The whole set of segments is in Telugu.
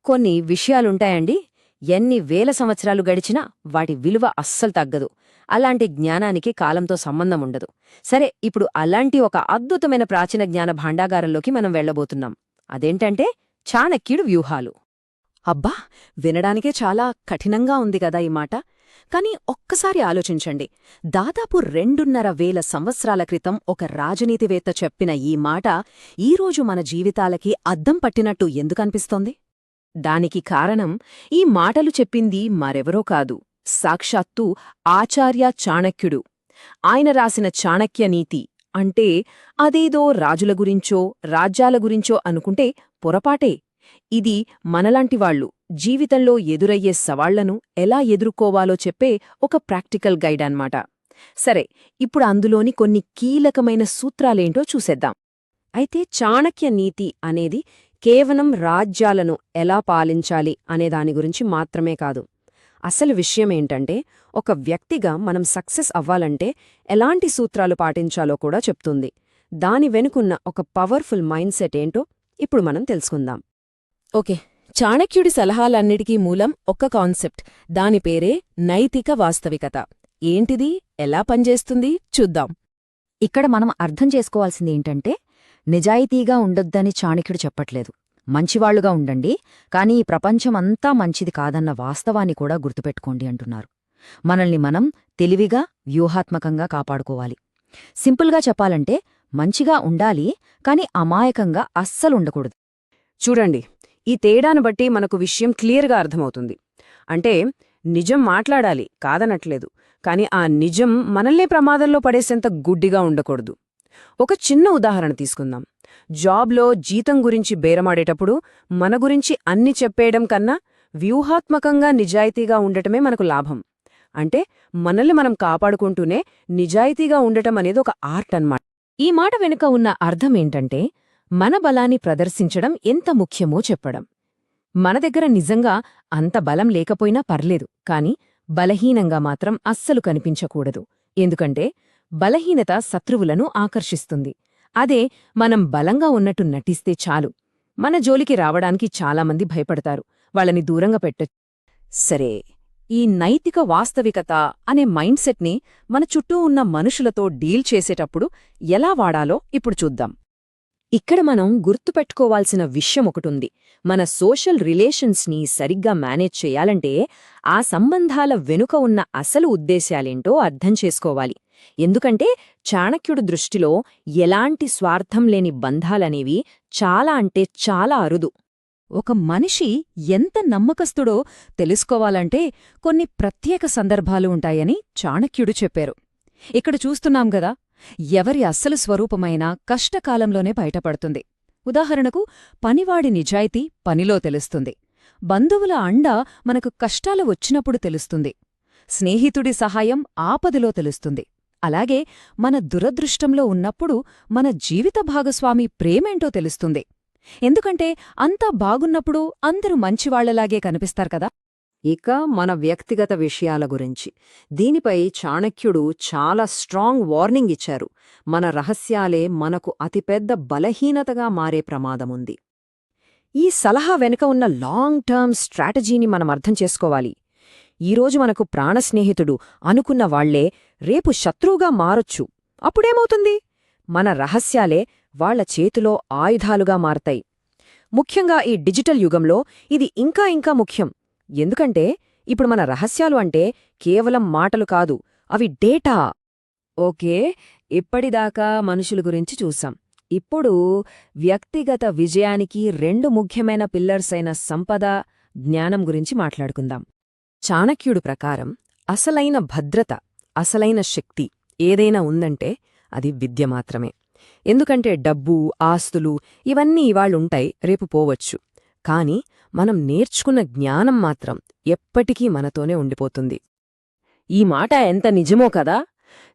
కొన్ని విషయాలుంటాయండి, ఎన్ని వేల సంవత్సరాలు గడిచినా వాటి విలువ అస్సలు తగ్గదు. అలాంటి జ్ఞానానికి కాలంతో సంబంధముండదు. సరే, ఇప్పుడు అలాంటి ఒక అద్భుతమైన ప్రాచీన జ్ఞాన భాండాగారంలోకి మనం వెళ్లబోతున్నాం. అదేంటంటే చాణక్యుడు వ్యూహాలు. అబ్బా, వినడానికే చాలా కఠినంగా ఉంది గదా ఈ మాట. కాని ఒక్కసారి ఆలోచించండి. దాదాపు 2,500 సంవత్సరాల క్రితం ఒక రాజనీతివేత్త చెప్పిన ఈ మాట ఈరోజు మన జీవితాలకి అద్దం పట్టినట్టు ఎందుకనిపిస్తోంది? దానికి కారణం, ఈ మాటలు చెప్పింది మరెవరో కాదు, సాక్షాత్తు ఆచార్య చాణక్యుడు. ఆయన రాసిన చాణక్య నీతి అంటే అదేదో రాజుల గురించో రాజ్యాల గురించో అనుకుంటే పొరపాటే. ఇది మనలాంటివాళ్లు జీవితంలో ఎదురయ్యే సవాళ్లను ఎలా ఎదుర్కోవాలో చెప్పే ఒక ప్రాక్టికల్ గైడ్ అన్నమాట. సరే, ఇప్పుడు అందులోని కొన్ని కీలకమైన సూత్రాలేంటో చూసేద్దాం. అయితే చాణక్య నీతి అనేది కేవలం రాజ్యాలను ఎలా పాలించాలి అనే దాని గురించి మాత్రమే కాదు. అసలు విషయమేంటంటే, ఒక వ్యక్తిగా మనం సక్సెస్ అవ్వాలంటే ఎలాంటి సూత్రాలు పాటించాలో కూడా చెప్తుంది. దాని వెనుకున్న ఒక పవర్ఫుల్ మైండ్ సెట్ ఏంటో ఇప్పుడు మనం తెలుసుకుందాం. ఓకే, చాణక్యుడి సలహాలన్నిటికీ మూలం ఒక్క కాన్సెప్ట్. దాని పేరే నైతిక వాస్తవికత. ఏంటిది, ఎలా పనిచేస్తుంది చూద్దాం. ఇక్కడ మనం అర్థం చేసుకోవాల్సిందేంటంటే, నిజాయితీగా ఉండొద్దని చాణక్యుడు చెప్పట్లేదు. మంచివాళ్లుగా ఉండండి, కానీ ఈ ప్రపంచమంతా మంచిది కాదన్న వాస్తవాన్ని కూడా గుర్తుపెట్టుకోండి అంటున్నారు. మనల్ని మనం తెలివిగా, వ్యూహాత్మకంగా కాపాడుకోవాలి. సింపుల్గా చెప్పాలంటే, మంచిగా ఉండాలి, కాని అమాయకంగా అస్సలుండకూడదు. చూడండి, ఈ తేడాను బట్టి మనకు విషయం క్లియర్గా అర్థమవుతుంది. అంటే నిజం మాట్లాడాలి, కాదనట్లేదు, కాని ఆ నిజం మనల్నే ప్రమాదంలో పడేసేంత గుడ్డిగా ఉండకూడదు. ఒక చిన్న ఉదాహరణ తీసుకుందాం. జాబ్లో జీతం గురించి బేరమాడేటప్పుడు మన గురించి అన్ని చెప్పేయడం కన్నా వ్యూహాత్మకంగా నిజాయితీగా ఉండటమే మనకు లాభం. అంటే మనల్ని మనం కాపాడుకుంటూనే నిజాయితీగా ఉండటం అనేది ఒక ఆర్ట్ అన్నమాట. ఈ మాట వెనుక ఉన్న అర్థమేంటంటే, మన బలాన్ని ప్రదర్శించడం ఎంత ముఖ్యమో చెప్పడం. మన దగ్గర నిజంగా అంత బలం లేకపోయినా పర్లేదు, కాని బలహీనంగా మాత్రం అస్సలు కనిపించకూడదు. ఎందుకంటే బలహీనత శత్రువులను ఆకర్షిస్తుంది. అదే మనం బలంగా ఉన్నట్టు నటిస్తే చాలు, మన జోలికి రావడానికి చాలామంది భయపడతారు, వాళ్ళని దూరంగా పెట్టొచ్చు. సరే, ఈ నైతిక వాస్తవికత అనే మైండ్ సెట్ని మన చుట్టూ ఉన్న మనుషులతో డీల్ చేసేటప్పుడు ఎలా వాడాలో ఇప్పుడు చూద్దాం. ఇక్కడ మనం గుర్తుపెట్టుకోవాల్సిన విషయం ఒకటుంది. మన సోషల్ రిలేషన్స్ని సరిగ్గా మేనేజ్ చేయాలంటే ఆ సంబంధాల వెనుక ఉన్న అసలు ఉద్దేశ్యాలేంటో అర్థం చేసుకోవాలి. ఎందుకంటే చాణక్యుడి దృష్టిలో ఎలాంటి స్వార్థం లేని బంధాలనేవి చాలా అంటే చాలా అరుదు. ఒక మనిషి ఎంత నమ్మకస్తుడో తెలుసుకోవాలంటే కొన్ని ప్రత్యేక సందర్భాలు ఉంటాయని చాణక్యుడు చెప్పారు. ఇక్కడ చూస్తున్నాం గదా, ఎవరి అస్సలు స్వరూపమైనా కష్టకాలంలోనే బయటపడుతుంది. ఉదాహరణకు, పనివాడి నిజాయితీ పనిలో తెలుస్తుంది. బంధువుల అండ మనకు కష్టాలు వచ్చినప్పుడు తెలుస్తుంది. స్నేహితుడి సహాయం ఆపదలో తెలుస్తుంది. అలాగే మన దురదృష్టంలో ఉన్నప్పుడు మన జీవిత భాగస్వామి ప్రేమేంటో తెలుస్తుంది. ఎందుకంటే అంతా బాగున్నప్పుడు అందరూ మంచివాళ్లలాగే కనిపిస్తారు కదా. ఇక మన వ్యక్తిగత విషయాల గురించి, దీనిపై చాణక్యుడు చాలా స్ట్రాంగ్ వార్నింగ్ ఇచ్చారు. మన రహస్యాలే మనకు అతిపెద్ద బలహీనతగా మారే ప్రమాదముంది. ఈ సలహా వెనుక ఉన్న లాంగ్ టర్మ్ స్ట్రాటజీని మనం అర్థం చేసుకోవాలి. ఈరోజు మనకు ప్రాణస్నేహితుడు అనుకున్న వాళ్లే రేపు శత్రువుగా మారొచ్చు. అప్పుడేమవుతుంది? మన రహస్యాలే వాళ్ల చేతిలో ఆయుధాలుగా మారతాయి. ముఖ్యంగా ఈ డిజిటల్ యుగంలో ఇది ఇంకా ఇంకా ముఖ్యం. ఎందుకంటే ఇప్పుడు మన రహస్యాలు అంటే కేవలం మాటలు కాదు, అవి డేటా. ఓకే, ఇప్పటిదాకా మనుషుల గురించి చూసాం. ఇప్పుడు వ్యక్తిగత విజయానికి 2 ముఖ్యమైన పిల్లర్స్ అయిన సంపద, జ్ఞానం గురించి మాట్లాడుకుందాం. చాణక్యుడు ప్రకారం అసలైన భద్రత, అసలైన శక్తి ఏదైనా ఉందంటే అది విద్య మాత్రమే. ఎందుకంటే డబ్బు, ఆస్తులు ఇవన్నీ ఇవాళుంటాయి, రేపు పోవచ్చు. కాని మనం నేర్చుకున్న జ్ఞానం మాత్రం ఎప్పటికీ మనతోనే ఉండిపోతుంది. ఈ మాట ఎంత నిజమో కదా.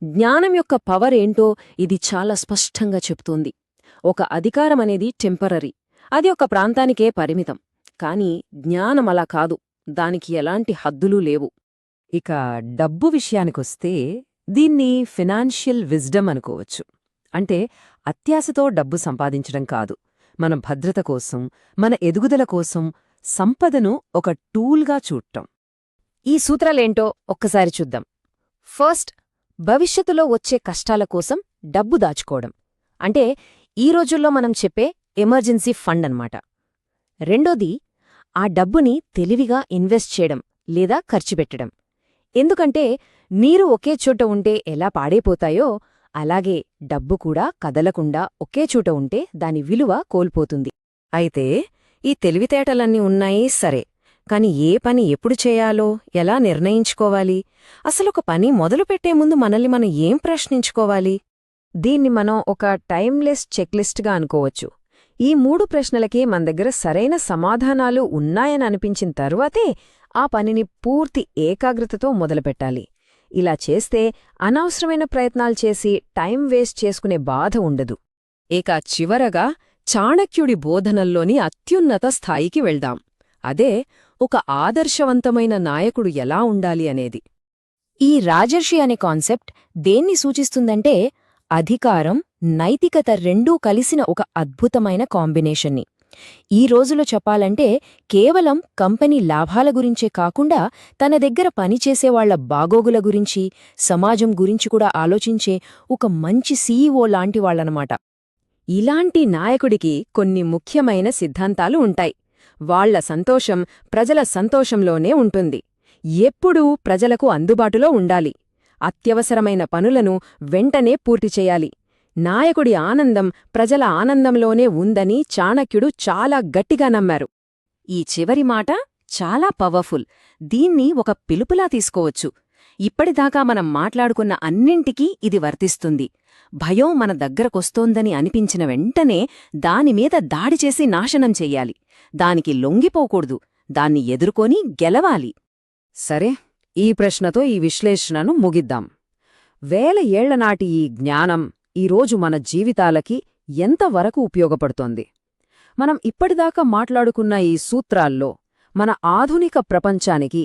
జ్ఞానం యొక్క పవర్ ఏంటో ఇది చాలా స్పష్టంగా చెప్తోంది. ఒక అధికారమనేది టెంపరరీ, అది ఒక ప్రాంతానికే పరిమితం. కాని జ్ఞానం అలా కాదు, దానికి ఎలాంటి హద్దులూ లేవు. ఇక డబ్బు విషయానికొస్తే దీన్ని ఫినాన్షియల్ విజ్డమ్ అనుకోవచ్చు. అంటే అత్యాశతో డబ్బు సంపాదించడం కాదు, మన భద్రత కోసం, మన ఎదుగుదల కోసం సంపదను ఒక టూల్గా చూడటం. ఈ సూత్రాలేంటో ఒక్కసారి చూద్దాం. ఫస్ట్, భవిష్యత్తులో వచ్చే కష్టాల కోసం డబ్బు దాచుకోవడం. అంటే ఈ రోజుల్లో మనం చెప్పే ఎమర్జెన్సీ ఫండ్ అన్నమాట. రెండోది, ఆ డబ్బుని తెలివిగా ఇన్వెస్ట్ చేయడం లేదా ఖర్చుపెట్టడం. ఎందుకంటే నీరు ఒకే చోట ఉంటే ఎలా పాడైపోతాయో అలాగే డబ్బు కూడా కదలకుండా ఒకే చోట ఉంటే దాని విలువ కోల్పోతుంది. అయితే ఈ తెలివితేటలన్నీ ఉన్నాయి సరే, కాని ఏ పని ఎప్పుడు చేయాలో ఎలా నిర్ణయించుకోవాలి? అసలొక పని మొదలుపెట్టే ముందు మనల్ని మనం ఏం ప్రశ్నించుకోవాలి? దీన్ని మనం ఒక టైమ్లెస్ చెక్లిస్ట్గా అనుకోవచ్చు. ఈ 3 ప్రశ్నలకి మన దగ్గర సరైన సమాధానాలు ఉన్నాయని అనిపించిన తరువాతే ఆ పనిని పూర్తి ఏకాగ్రతతో మొదలుపెట్టాలి. ఇలా చేస్తే అనవసరమైన ప్రయత్నాలు చేసి టైం వేస్ట్ చేసుకునే బాధ ఉండదు. ఇక చివరగా చాణక్యుడి బోధనల్లోని అత్యున్నత స్థాయికి వెళ్దాం. అదే ఒక ఆదర్శవంతమైన నాయకుడు ఎలా ఉండాలి అనేది. ఈ రాజర్షి అనే కాన్సెప్ట్ దేన్ని సూచిస్తుందంటే అధికారం, నైతికత రెండూ కలిసిన ఒక అద్భుతమైన కాంబినేషన్ని. ఈ రోజులో చెప్పాలంటే కేవలం కంపెనీ లాభాల గురించే కాకుండా తన దగ్గర పనిచేసేవాళ్ల బాగోగుల గురించి, సమాజం గురించి కూడా ఆలోచించే ఒక మంచి సీఈఓ లాంటివాళ్లనమాట. ఇలాంటి నాయకుడికి కొన్ని ముఖ్యమైన సిద్ధాంతాలు ఉంటాయి. వాళ్ల సంతోషం ప్రజల సంతోషంలోనే ఉంటుంది. ఎప్పుడూ ప్రజలకు అందుబాటులో ఉండాలి. అత్యవసరమైన పనులను వెంటనే పూర్తి చేయాలి. నాయకుడి ఆనందం ప్రజల ఆనందంలోనే ఉందని చాణక్యుడు చాలా గట్టిగా నమ్మారు. ఈ చివరి మాట చాలా పవర్ఫుల్. దీన్ని ఒక పిలుపులా తీసుకోవచ్చు. ఇప్పటిదాకా మనం మాట్లాడుకున్న అన్నింటికీ ఇది వర్తిస్తుంది. భయం మన దగ్గరకొస్తోందని అనిపించిన వెంటనే దానిమీద దాడి చేసి నాశనం చెయ్యాలి. దానికి లొంగిపోకూడదు. దాన్ని ఎదుర్కొని గెలవాలి. సరే, ఈ ప్రశ్నతో ఈ విశ్లేషణను ముగిద్దాం. వేల ఏళ్లనాటి ఈ జ్ఞానం ఈరోజు మన జీవితాలకి ఎంతవరకు ఉపయోగపడుతోంది? మనం ఇప్పటిదాకా మాట్లాడుకున్న ఈ సూత్రాల్లో మన ఆధునిక ప్రపంచానికి